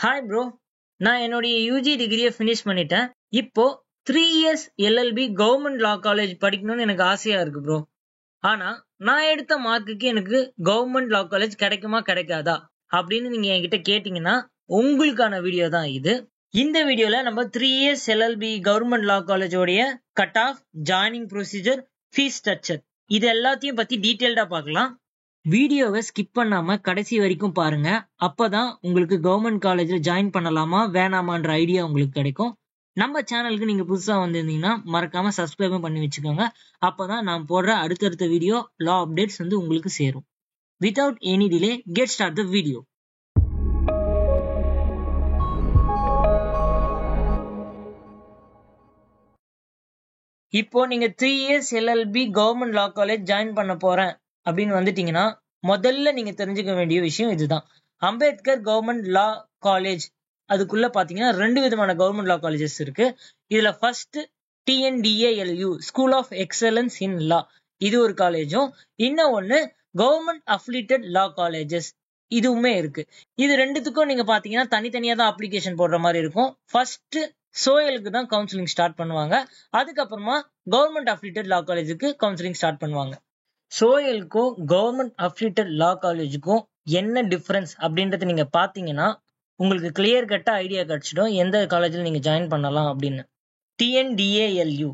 Hi bro, நான் என்னுடைய UG டிகிரியை ஃபினிஷ் பண்ணிட்டேன். இப்போ 3 இயர்ஸ் எல்எல்பி கவர்மெண்ட் லா காலேஜ் படிக்கணும்னு எனக்கு ஆசையா இருக்கு ப்ரோ. ஆனா நான் எடுத்த மார்க்குக்கு எனக்கு கவர்மெண்ட் லா காலேஜ் கிடைக்குமா கிடைக்காதா அப்படின்னு நீங்க என்கிட்ட கேட்டீங்கன்னா உங்களுக்கான வீடியோ தான் இது. இந்த வீடியோல நம்ம 3 இயர்ஸ் எல்எல்பி கவர்மெண்ட் லா காலேஜோடைய cut off, joining procedure, fees structure இது எல்லாத்தையும் பத்தி டீட்டெயில்டா பார்க்கலாம். வீடியோவை ஸ்கிப் பண்ணாம கடைசி வரைக்கும் பாருங்க. அப்பதான் உங்களுக்கு கவர்மெண்ட் காலேஜ்ல ஜாயின் பண்ணலாமா வேணாமான்ற ஐடியா உங்களுக்கு கிடைக்கும். நம்ம சேனலுக்கு நீங்க புதுசா வந்திருந்தீங்கன்னா மறக்காம சப்ஸ்கிரைபும் பண்ணி வச்சுக்கோங்க. அப்பதான் நான் போடுற அடுத்தடுத்த வீடியோ லா அப்டேட்ஸ் உங்களுக்கு சேரும். Without any delay get start the video. இப்போ நீங்க 3 இயர்ஸ் எல்எல்பி கவர்மெண்ட் லா காலேஜ் ஜாயின் பண்ண போறேன் அப்படின்னு வந்துட்டீங்கன்னா முதல்ல நீங்க தெரிஞ்சுக்க வேண்டிய விஷயம் இதுதான். அம்பேத்கர் கவர்மெண்ட் லா காலேஜ் அதுக்குள்ள பாத்தீங்கன்னா 2 விதமான கவர்மெண்ட் லா காலேஜஸ் இருக்கு. இதுல first TNDALU school of excellence in law, இது ஒரு காலேஜும், இன்னொன்னு கவர்மெண்ட் அஃபிலியேட்டட் லா காலேஜஸ் இதுவுமே இருக்கு. இது ரெண்டுத்துக்கும் நீங்க பாத்தீங்கன்னா தனித்தனியா தான் அப்ளிகேஷன் போடுற மாதிரி இருக்கும். ஃபர்ஸ்ட் சோயலுக்கு தான் கவுன்சிலிங் ஸ்டார்ட் பண்ணுவாங்க. அதுக்கப்புறமா கவர்மெண்ட் அஃபிலியேட்டட் லா காலேஜுக்கு கவுன்சிலிங் ஸ்டார்ட் பண்ணுவாங்க. சோயலுக்கும் கவர்மெண்ட் அஃபிலியேட்டட் லா காலேஜுக்கும் என்ன டிஃபரன்ஸ் அப்படின்றத நீங்க பாத்தீங்கன்னா உங்களுக்கு கிளியர் கட்டா ஐடியா கிடைச்சிடும் எந்த காலேஜ்ல நீங்க ஜாயின் பண்ணலாம் அப்படின்னு. டிஎன்டிஏஎல்யூ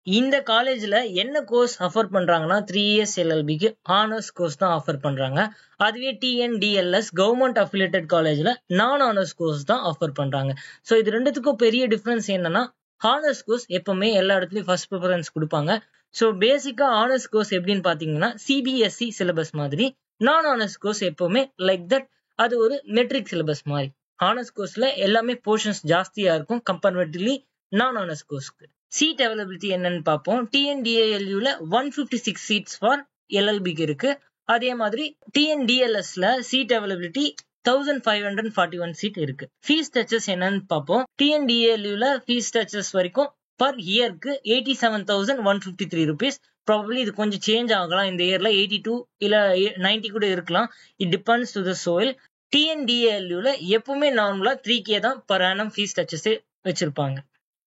இந்த காலேஜ்ல என்ன கோர்ஸ் ஆஃபர் பண்றாங்கன்னா 3 இயர்ஸ் எல்எல்பிக்கு ஆனர்ஸ் கோர்ஸ் தான் ஆஃபர் பண்றாங்க. அதுவே டிஎன்டிஎல்எஸ் கவர்மெண்ட் அஃபிலியேட்டட் காலேஜ்ல நான் ஆனர்ஸ் கோர்ஸ் தான் ஆஃபர் பண்றாங்க. ஸோ இது ரெண்டுத்துக்கும் பெரிய டிஃபரன்ஸ் என்னன்னா ஆனர்ஸ் கோர்ஸ் எப்பவுமே எல்லா இடத்துலயும் ஃபர்ஸ்ட் ப்ரிஃபரன்ஸ் கொடுப்பாங்க. ஸோ பேசிக்கா ஆனர்ஸ் கோர்ஸ் எப்படின்னு பாத்தீங்கன்னா சிபிஎஸ்இ சிலபஸ் மாதிரி, நான் ஆனர்ஸ் கோர்ஸ் எப்பவுமே லைக் தட் அது ஒரு மெட்ரிக் சிலபஸ் மாதிரி. ஆனர்ஸ் கோர்ஸ்ல எல்லாமே போர்ஷன்ஸ் ஜாஸ்தியா இருக்கும் கம்பேரிட்டிவ்லி நான் ஆனர்ஸ் கோர்ஸ்க்கு. சீட் அவைலபிலிட்டி என்னன்னு பார்ப்போம். டிஎன்டிஏஎல்யூல 156 சீட்ஸ் ஃபார் எல்எல்பிக்கு இருக்கு. அதே மாதிரி டிஎன்டிஎல்எஸ்ல சீட் அவைலபிலிட்டி 1541 சீட் இருக்கு. ஃபீஸ் ஸ்ட்ரக்சர்ஸ் என்னன்னு பார்ப்போம். டிஎன்டிஏஎல்யூல ஃபீஸ் ஸ்ட்ரக்சர்ஸ் வரைக்கும் பர் இயருக்கு 87,153 rupees. ப்ராபப்ளி இது கொஞ்சம் சேஞ்ச் ஆகலாம். இந்த இயர்ல 82 இல்ல 90 கூட இருக்கலாம். It depends to the soil. டிஎன்டிஏஎல்யூல எப்பவுமே நார்மலா 3K தான் பர் ஆனம் ஃபீஸ் ஸ்ட்ரக்சர்ஸ் வச்சிருப்பாங்க.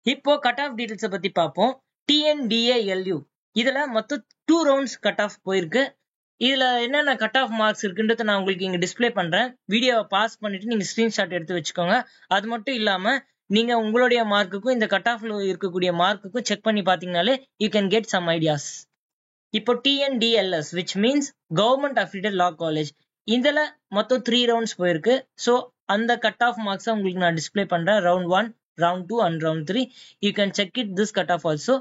இப்போ கட் ஆஃப் டீடைல்ஸை பத்தி பார்ப்போம். டிஎன்டிஏஎல்யூ இதுல மொத்தம் 2 ரவுண்ட்ஸ் கட் ஆஃப் போயிருக்கு. இதுல என்னென்ன கட் ஆஃப் மார்க்ஸ் இருக்குன்றத நான் உங்களுக்கு இங்க டிஸ்பிளே பண்றேன். வீடியோவை பாஸ் பண்ணிட்டு நீங்க ஸ்கிரீன்ஷாட் எடுத்து வச்சுக்கோங்க. அது மட்டும் இல்லாம நீங்க உங்களுடைய மார்க்குக்கும் இந்த கட் ஆஃப்ல இருக்கக்கூடிய மார்க்குக்கும் செக் பண்ணி பாத்தீங்கன்னாலே you can get some ideas. இப்போ TNDLS which means government affiliated law college, இதுல மொத்தம் 3 ரவுண்ட்ஸ் போயிருக்கு. ஸோ அந்த கட் ஆஃப் மார்க்ஸை உங்களுக்கு நான் டிஸ்பிளே பண்றேன். Round 1, round 2 and round 3. You can check it this cut off also.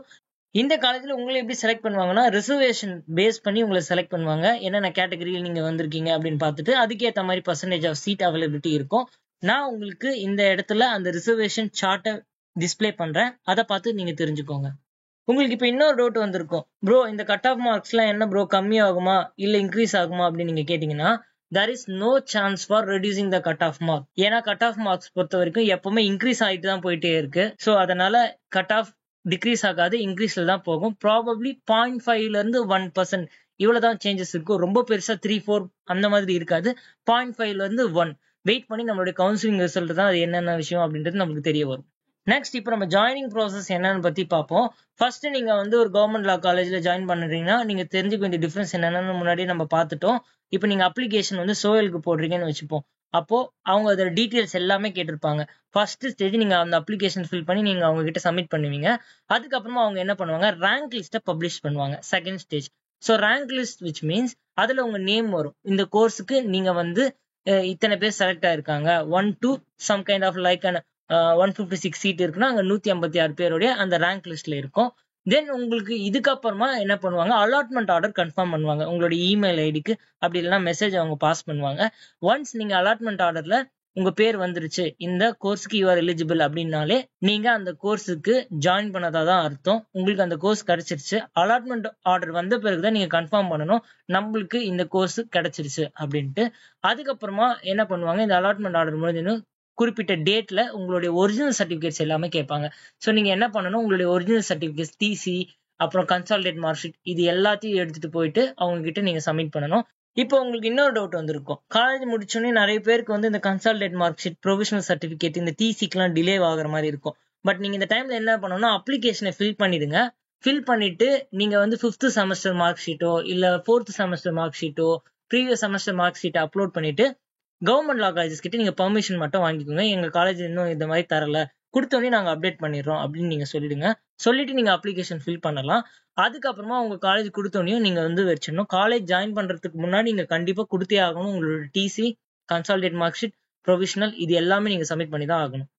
இந்த காலேஜ்ல உங்களை எப்படி செலக்ட் பண்ணுவாங்கன்னா ரிசர்வேஷன் பேஸ் பண்ணி உங்களை செலக்ட் பண்ணுவாங்க. என்னென்ன கேட்டகரியில் நீங்க வந்திருக்கீங்க அப்படின்னு பார்த்துட்டு அதுக்கேற்ற மாதிரி பர்சன்டேஜ் ஆஃப் சீட் அவைலபிலிட்டி இருக்கும். நான் உங்களுக்கு இந்த இடத்துல அந்த ரிசர்வேஷன் சார்ட்டை டிஸ்பிளே பண்றேன். அதை பார்த்து நீங்க தெரிஞ்சுக்கோங்க. உங்களுக்கு இப்ப இன்னொரு டவுட் வந்திருக்கும், ப்ரோ இந்த கட் ஆஃப் மார்க்ஸ் எல்லாம் என்ன ப்ரோ கம்மி ஆகுமா இல்ல இன்க்ரீஸ் ஆகுமா அப்படின்னு நீங்க கேட்டீங்கன்னா there is no chance for reducing the cut off mark. ஏன்னா கட் ஆஃப் மார்க்ஸ் பொறுத்த வரைக்கும் எப்பவுமே இன்க்ரீஸ் ஆகிட்டு தான் போயிட்டே இருக்கு. ஸோ அதனால கட் ஆஃப் டிக்ரீஸ் ஆகாது, இன்க்ரீஸ்ல தான் போகும். ப்ராபப்ளி 0.5ல இருந்து 1% இவ்வளவுதான் சேஞ்சஸ் இருக்கும். ரொம்ப பெருசா 3-4 அந்த மாதிரி இருக்காது. 0.5ல இருந்து 1 வெயிட் பண்ணி நம்மளுடைய கவுன்சிலிங் ரிசல்ட் தான் அது என்னென்ன விஷயம் அப்படின்றது நமக்கு தெரிய வரும். நெக்ஸ்ட் இப்போ நம்ம ஜாயினிங் ப்ராசஸ் என்னன்னு பத்தி பார்ப்போம். ஃபர்ஸ்ட் நீங்க ஒரு கவர்மெண்ட் லா காலேஜ்ல ஜாயின் பண்றீங்கன்னா நீங்க தெரிஞ்சுக்க வேண்டிய டிஃபரன்ஸ் என்னன்னு முன்னாடி நம்ம பார்த்துட்டோம். இப்போ நீங்க அப்ளிகேஷன் சோயலுக்கு போடுறீங்கன்னு வச்சுப்போம். அப்போ அவங்க அதோட டீடைல்ஸ் எல்லாமே கேட்டிருப்பாங்க. ஃபர்ஸ்ட் ஸ்டேஜ் நீங்க அந்த அப்ளிகேஷன் ஃபில் பண்ணி நீங்க அவங்க கிட்ட சப்மிட் பண்ணுவீங்க. அதுக்கப்புறமா அவங்க என்ன பண்ணுவாங்க, ரேங்க் லிஸ்ட்டை பப்ளிஷ் பண்ணுவாங்க. Second stage. So rank list which means அதுல உங்க நேம் வரும். இந்த கோர்ஸுக்கு நீங்க இத்தனை பேர் செலக்ட் ஆயிருக்காங்க. 1 to some kind of like 156 seat இருக்குன்னா அங்க 156 பேருடைய அந்த ரேங்க் லிஸ்ட்ல இருக்கும். தென் உங்களுக்கு இதுக்கப்புறமா என்ன பண்ணுவாங்க, அலாட்மெண்ட் ஆர்டர் கன்ஃபார்ம் பண்ணுவாங்க உங்களுடைய இமெயில் ஐடிக்கு. அப்படி இல்லைன்னா மெசேஜ் அவங்க பாஸ் பண்ணுவாங்க. ஒன்ஸ் நீங்க அலாட்மெண்ட் ஆர்டர்ல உங்க பேர் வந்துருச்சு, இந்த கோர்ஸுக்கு யூ ஆர் எலிஜிபிள் அப்படின்னாலே நீங்க அந்த கோர்ஸுக்கு ஜாயின் பண்ணதா தான் அர்த்தம். உங்களுக்கு அந்த கோர்ஸ் கிடைச்சிருச்சு. அலாட்மெண்ட் ஆர்டர் வந்த பிறகுதான் நீங்க கன்ஃபார்ம் பண்ணணும் நம்மளுக்கு இந்த கோர்ஸ் கிடைச்சிருச்சு அப்படின்ட்டு. அதுக்கப்புறமா என்ன பண்ணுவாங்க, இந்த அலாட்மெண்ட் ஆர்டர் முடிஞ்சு குறிப்பிட்ட டேட்ல உங்களுடைய ஒரிஜினல் சர்டிபிகேட்ஸ் எல்லாமே கேட்பாங்க. ஸோ நீங்க என்ன பண்ணணும், உங்களுடைய ஒரிஜினல் சர்டிபிகேட்ஸ், டிசி, அப்புறம் கன்சால்டேட் மார்க் ஷீட் இது எல்லாத்தையும் எடுத்துட்டு போயிட்டு அவங்க கிட்ட நீங்க சப்மிட் பண்ணணும். இப்போ உங்களுக்கு இன்னொரு டவுட் வந்திருக்கும். காலேஜ் முடிச்சோனே நிறைய பேருக்கு வந்து இந்த consolidated mark sheet, provisional certificate, இந்த டிசிக்குலாம் டிலே ஆகுற மாதிரி இருக்கும். பட் நீங்க இந்த டைம்ல என்ன பண்ணணும்னா அப்ளிகேஷனை ஃபில் பண்ணிடுங்க. ஃபில் பண்ணிட்டு நீங்க வந்து 5th செமஸ்டர் மார்க் ஷீட்டோ இல்ல 4th semester mark Shito previous semester mark ஷீட்டை அப்லோட் பண்ணிட்டு கவர்மெண்ட் லா காலேஜஸ் கிட்ட நீங்க பெர்மிஷன் மட்டும் வாங்கிக்கோங்க. எங்க காலேஜ் இன்னும் இந்த மாதிரி தரல, கொடுத்தோடனே நாங்க அப்டேட் பண்ணிடுறோம் அப்படின்னு நீங்க சொல்லிடுங்க. சொல்லிட்டு நீங்க அப்ளிகேஷன் ஃபில் பண்ணலாம். அதுக்கப்புறமா உங்க காலேஜ் கொடுத்தோடனையும் நீங்க வந்து வச்சிடணும். காலேஜ் ஜாயின் பண்றதுக்கு முன்னாடி நீங்க கண்டிப்பா கொடுத்தே ஆகணும். உங்களோட TC, consolidated mark sheet, provisional இது எல்லாமே நீங்க சப்மிட் பண்ணி தான் ஆகணும்.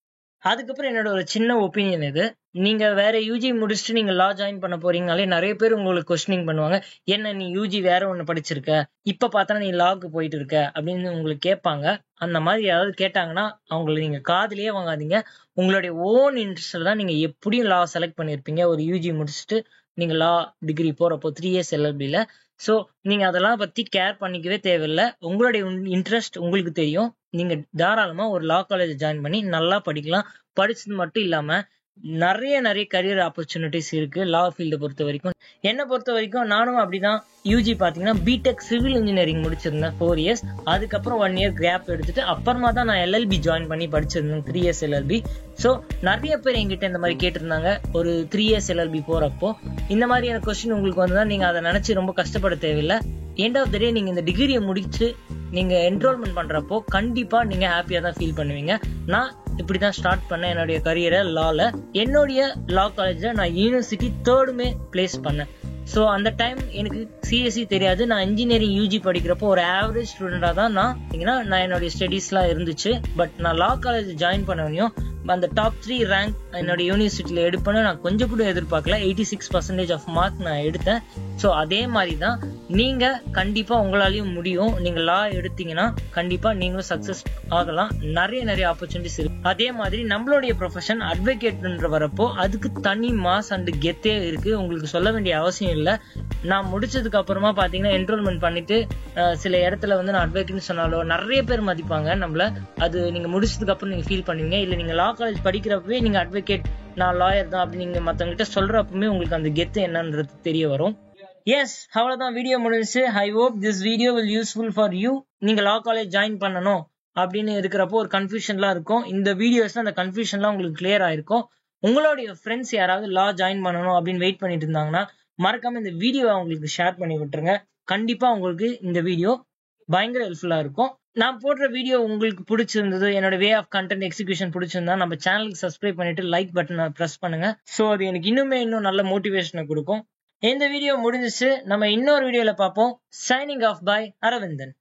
அதுக்கப்புறம் என்னோட ஒரு சின்ன ஒப்பீனியன் இது. நீங்க வேற யூஜி முடிச்சுட்டு நீங்க லா ஜாயின் பண்ண போறீங்கனாலே நிறைய பேர் உங்களுக்கு கொஸ்டினிங் பண்ணுவாங்க. என்ன நீ யூஜி வேற ஒண்ணு படிச்சிருக்க, இப்ப பார்த்தா நீ லாக்கு போயிட்டு இருக்க அப்படின்னு உங்களுக்கு கேட்பாங்க. அந்த மாதிரி யாராவது கேட்டாங்கன்னா அவங்களை நீங்க காதுலயே வாங்காதீங்க. உங்களுடைய ஓன் இன்ட்ரெஸ்ட்ல தான் நீங்க எப்படியும் லா செலக்ட் பண்ணிருப்பீங்க. ஒரு யூஜி முடிச்சுட்டு நீங்க லா டிகிரி போறப்போ 3 இயர்ஸ் LLB-ல. சோ நீங்க அதெல்லாம் பத்தி கேர் பண்ணிக்கவே தேவையில்லை. உங்களுடைய இன்ட்ரெஸ்ட் உங்களுக்கு தெரியும். நீங்க தாராளமா ஒரு லா காலேஜ் ஜாயின் பண்ணி நல்லா படிக்கலாம். படிச்சது மட்டும் இல்லாம நிறைய கரியர் ஆப்பர்ச்சுனிட்டிஸ் இருக்கு லா ஃபீல்ட பொறுத்த வரைக்கும். என்ன பொறுத்த வரைக்கும் நானும் அப்படிதான். யூஜி பாத்தீங்கன்னா பிடெக் சிவில் இன்ஜினியரிங் முடிச்சிருந்தேன் 4 இயர்ஸ். அதுக்கப்புறம் 1 இயர் கேப் எடுத்துட்டு அப்புறமா தான் நான் LLB ஜாயின் பண்ணி படிச்சிருந்தேன் 3 இயர்ஸ் LLB. சோ நிறைய பேர் என்கிட்ட இந்த மாதிரி கேட்டிருந்தாங்க ஒரு 3 இயர்ஸ் LLB போறப்போ. இந்த மாதிரியான கொஸ்டின் உங்களுக்கு வந்தா நீங்க அதை நினைச்சு ரொம்ப கஷ்டப்பட தேவையில்லை. எண்ட் ஆஃப் த டே நீங்க இந்த டிகிரியை முடிச்சு நீங்க என்ரோல்மெண்ட் பண்றப்போ கண்டிப்பா நீங்க ஹாப்பியா தான் ஃபீல் பண்ணுவீங்க. நான் இப்படிதான் ஸ்டார்ட் பண்ணேன் என்னுடைய கரியரை லால. என்னுடைய லா காலேஜ்ல நான் யூனிவர்சிட்டி 3rd பிளேஸ் பண்ணேன். சோ அந்த டைம் எனக்கு சிஎஸ்சி தெரியாது. நான் இன்ஜினியரிங் யூஜி படிக்கிறப்போ ஒரு ஆவரேஜ் ஸ்டூடெண்டா தான் நான் என்னுடைய ஸ்டடிஸ் எல்லாம் இருந்துச்சு. பட் நான் லா காலேஜ் ஜாயின் பண்ணவனையும் அந்த டாப் 3 ரேங்க் என்னோட யூனிவர்சிட்டியில எடுப்பேன்னு நான் கொஞ்சம் கூட எதிர்பார்க்கல. 86% ஆஃப் மார்க் நான் எடுத்தேன். சோ அதே மாதிரி தான் நீங்க கண்டிப்பா உங்களாலையும் முடியும். நீங்க லா எடுத்தீங்கன்னா கண்டிப்பா நீங்களும் சக்சஸ் ஆகலாம். நிறைய ஆப்பர்ச்சுனிட்டிஸ் இருக்கு. அதே மாதிரி நம்மளுடைய ப்ரொஃபஷன் அட்வொகேட்ன்ற வரப்போ அதுக்கு தனி மாஸ் அண்ட் கெத்தே இருக்கு. உங்களுக்கு சொல்ல வேண்டிய அவசியம் இல்ல. நான் முடிச்சதுக்கு அப்புறமா பாத்தீங்கன்னா என்ரோல்மெண்ட் பண்ணிட்டு சில இடத்துல வந்து நான் அட்வொகேட்னு சொன்னாலும் நிறைய பேர் மதிப்பாங்க நம்மள. அது நீங்க முடிச்சதுக்கு அப்புறம் நீங்க ஃபீல் பண்ணுவீங்க. இல்ல நீங்க லா காலேஜ் படிக்கிறப்பவே நீங்க அட்வொகேட், நான் லாயர் தான் அப்படி நீங்க மத்தவங்க கிட்ட சொல்றப்பவே உங்களுக்கு அந்த கெத்து என்னன்றது தெரிய வரும். எஸ், அவ்வளவுதான் வீடியோ முடிஞ்சுச்சு. I hope this video will useful for you. நீங்க லா காலேஜ் ஜாயின் பண்ணணும் அப்படின்னு இருக்கிறப்போ ஒரு கன்ஃபியூஷன்லாம் இருக்கும். இந்த வீடியோஸ்ல அந்த கன்ஃபியூஷன்லாம் உங்களுக்கு கிளியர் ஆயிருக்கும். உங்களுடைய ஃப்ரெண்ட்ஸ் யாராவது லா ஜாயின் பண்ணணும் அப்படின்னு வெயிட் பண்ணிட்டு இருந்தாங்கன்னா மறக்காம இந்த வீடியோவை அவங்களுக்கு ஷேர் பண்ணி விட்டுருங்க. கண்டிப்பா உங்களுக்கு இந்த வீடியோ பயங்கர ஹெல்ப்ஃபுல்லா இருக்கும். நான் போடுற வீடியோ உங்களுக்கு பிடிச்சிருந்தது, என்னோட வே ஆஃப் கண்டென்ட் எக்ஸிகியூஷன் பிடிச்சிருந்தா நம்ம சேனலுக்கு சப்ஸ்கிரைப் பண்ணிட்டு லைக் பட்டனை பிரஸ் பண்ணுங்க. சோ அது எனக்கு இன்னும் நல்ல மோட்டிவேஷனை கொடுக்கும். இந்த வீடியோ முடிஞ்சிச்சு. நம்ம இன்னொரு வீடியோல பார்ப்போம். Signing off by Aravindan.